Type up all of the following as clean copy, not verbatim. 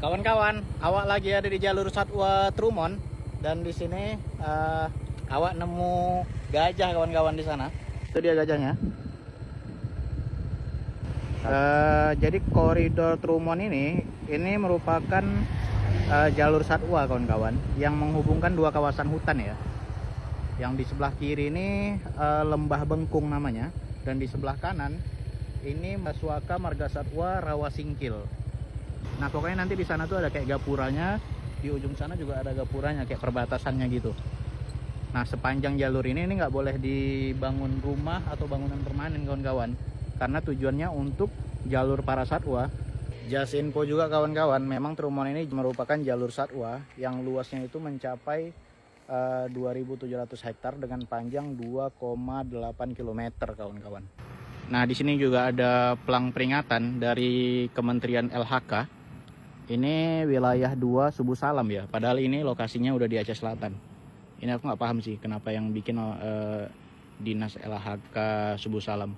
Kawan-kawan, awak lagi ada di jalur Satwa Trumon dan di sini awak nemu gajah kawan-kawan di sana. Itu dia gajahnya. Jadi koridor Trumon ini merupakan jalur satwa kawan-kawan yang menghubungkan dua kawasan hutan ya. Yang di sebelah kiri ini Lembah Bengkung namanya, dan di sebelah kanan ini Maswaka Marga Satwa Rawa Singkil. Nah pokoknya nanti di sana tuh ada kayak gapuranya, di ujung sana juga ada gapuranya kayak perbatasannya gitu. Nah sepanjang jalur ini nggak boleh dibangun rumah atau bangunan permanen kawan-kawan, karena tujuannya untuk jalur para satwa. Just info juga kawan-kawan, memang Trumon ini merupakan jalur satwa yang luasnya itu mencapai 2.700 hektar dengan panjang 2,8 km kawan-kawan. Nah di sini juga ada pelang peringatan dari Kementerian LHK. Ini wilayah 2 Subuh Salam ya, padahal ini lokasinya udah di Aceh Selatan. Ini aku nggak paham sih kenapa yang bikin dinas LHK Subuh Salam.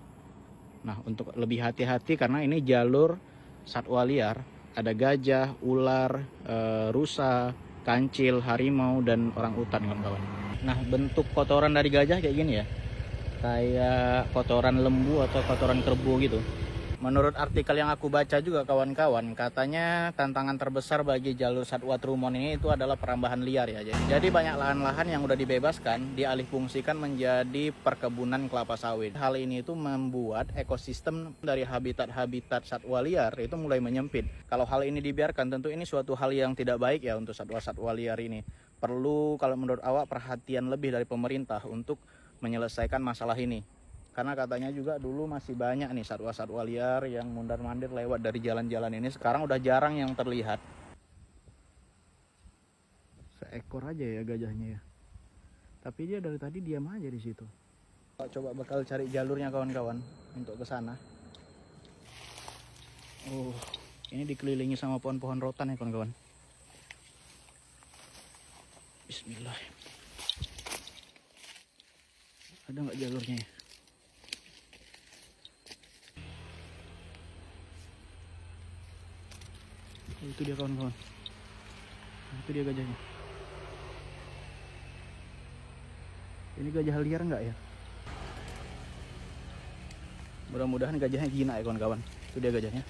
Nah untuk lebih hati-hati karena ini jalur satwa liar, ada gajah, ular, rusa, kancil, harimau, dan orang utan kawan-kawan. Nah bentuk kotoran dari gajah kayak gini ya, kayak kotoran lembu atau kotoran kerbau gitu. Menurut artikel yang aku baca juga kawan-kawan, katanya tantangan terbesar bagi jalur satwa Trumon ini itu adalah perambahan liar ya. Jadi banyak lahan-lahan yang udah dibebaskan dialihfungsikan menjadi perkebunan kelapa sawit. Hal ini itu membuat ekosistem dari habitat-habitat satwa liar itu mulai menyempit. Kalau hal ini dibiarkan, tentu ini suatu hal yang tidak baik ya untuk satwa-satwa liar ini. Perlu kalau menurut awak perhatian lebih dari pemerintah untuk menyelesaikan masalah ini. Karena katanya juga dulu masih banyak nih satwa-satwa liar yang mundar-mandir lewat dari jalan-jalan ini. Sekarang udah jarang yang terlihat. Seekor aja ya gajahnya ya. Tapi dia dari tadi diam aja di situ. Coba bakal cari jalurnya kawan-kawan untuk ke sana. Oh, ini dikelilingi sama pohon-pohon rotan ya kawan-kawan. Bismillah. Ada nggak jalurnya ya? Oh, itu dia kawan-kawan. Itu dia gajahnya. Ini gajah liar nggak ya? Mudah-mudahan gajahnya jinak ya kawan-kawan. Itu dia gajahnya.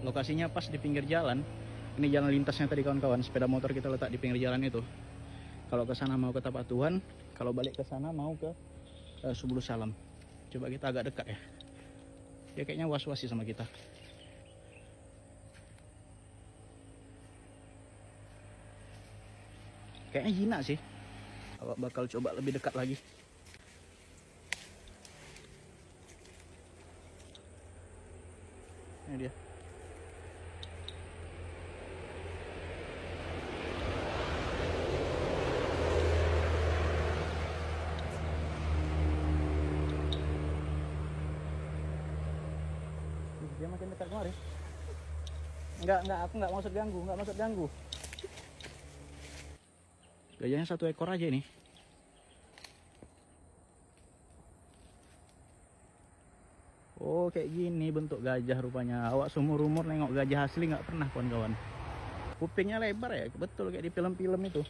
Lokasinya pas di pinggir jalan. Ini jalan lintasnya tadi kawan-kawan. Sepeda motor kita letak di pinggir jalan itu. Kalau ke sana mau ke Tapatuan, kalau balik ke sana mau ke Subuh Salam. Coba kita agak dekat ya. Dia kayaknya was-was sih sama kita. Kayaknya jinak sih. Awak bakal coba lebih dekat lagi. Ini dia. Dia makin dekat kemari. Enggak, aku enggak maksud ganggu. Gajahnya 1 ekor aja ini. Oh, kayak gini bentuk gajah rupanya. Awak seumur umur nengok gajah asli nggak pernah kawan-kawan. Kupingnya lebar ya, betul kayak di film-film itu.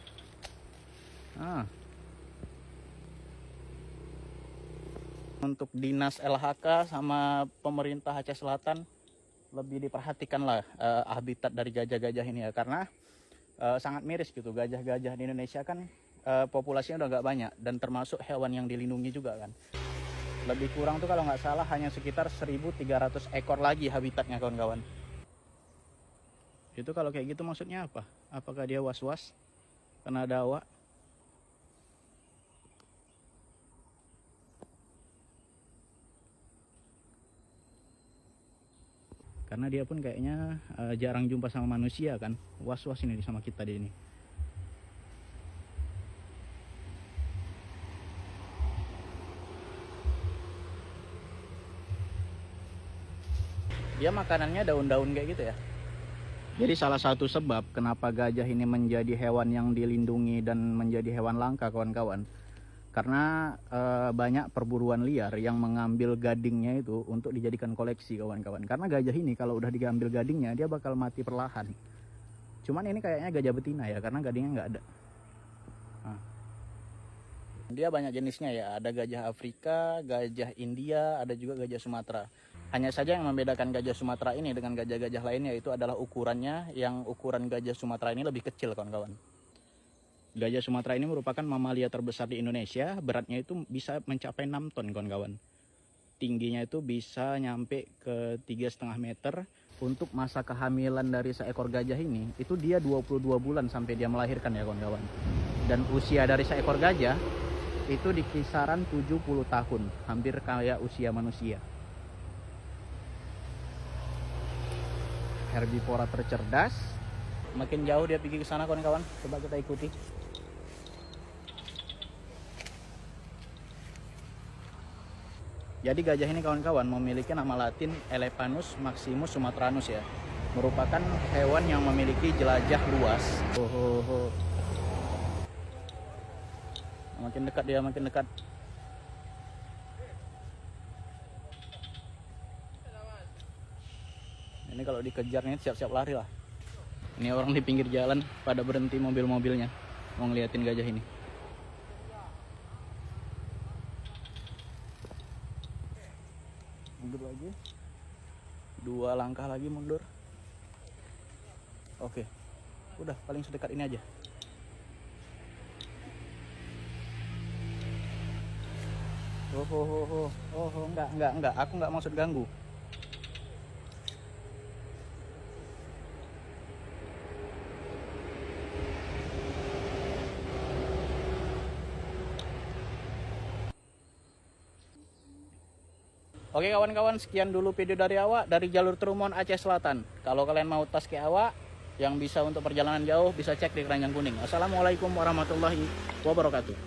Untuk dinas LHK sama pemerintah Aceh Selatan lebih diperhatikan lah habitat dari gajah-gajah ini ya, karena sangat miris gitu. Gajah-gajah di Indonesia kan populasinya udah nggak banyak dan termasuk hewan yang dilindungi juga kan. Lebih kurang tuh kalau nggak salah hanya sekitar 1.300 ekor lagi habitatnya kawan-kawan. Itu kalau kayak gitu maksudnya apa? Apakah dia was-was karena ada awak? Karena dia pun kayaknya jarang jumpa sama manusia kan. Was-was ini sama kita dia ini. Dia makanannya daun-daun kayak gitu ya. Jadi salah satu sebab kenapa gajah ini menjadi hewan yang dilindungi dan menjadi hewan langka kawan-kawan, Karena banyak perburuan liar yang mengambil gadingnya itu untuk dijadikan koleksi, kawan-kawan. Karena gajah ini kalau udah diambil gadingnya, dia bakal mati perlahan. Cuman ini kayaknya gajah betina ya, karena gadingnya nggak ada. Nah. Dia banyak jenisnya ya, ada gajah Afrika, gajah India, ada juga gajah Sumatera. Hanya saja yang membedakan gajah Sumatera ini dengan gajah-gajah lainnya itu adalah ukurannya, yang ukuran gajah Sumatera ini lebih kecil, kawan-kawan. Gajah Sumatera ini merupakan mamalia terbesar di Indonesia, beratnya itu bisa mencapai 6 ton, kawan-kawan. Tingginya itu bisa nyampe ke 3,5 meter. Untuk masa kehamilan dari seekor gajah ini, itu dia 22 bulan sampai dia melahirkan ya, kawan-kawan. Dan usia dari seekor gajah itu di kisaran 70 tahun, hampir kayak usia manusia. Herbivora tercerdas. Makin jauh dia pergi ke sana, kawan-kawan. Coba kita ikuti. Jadi gajah ini, kawan-kawan, memiliki nama latin Elephanus maximus sumatranus ya. Merupakan hewan yang memiliki jelajah luas. Makin dekat dia, makin dekat. Ini kalau dikejar nih siap-siap lari lah. Ini orang di pinggir jalan pada berhenti mobil-mobilnya mau ngeliatin gajah ini. Mundur lagi. 2 langkah lagi mundur. Oke. Udah paling sedekat ini aja. Enggak, aku nggak maksud ganggu. Oke kawan-kawan, sekian dulu video dari awak dari jalur Trumon Aceh Selatan. Kalau kalian mau tas ke awak yang bisa untuk perjalanan jauh, bisa cek di Keranjang Kuning. Assalamualaikum warahmatullahi wabarakatuh.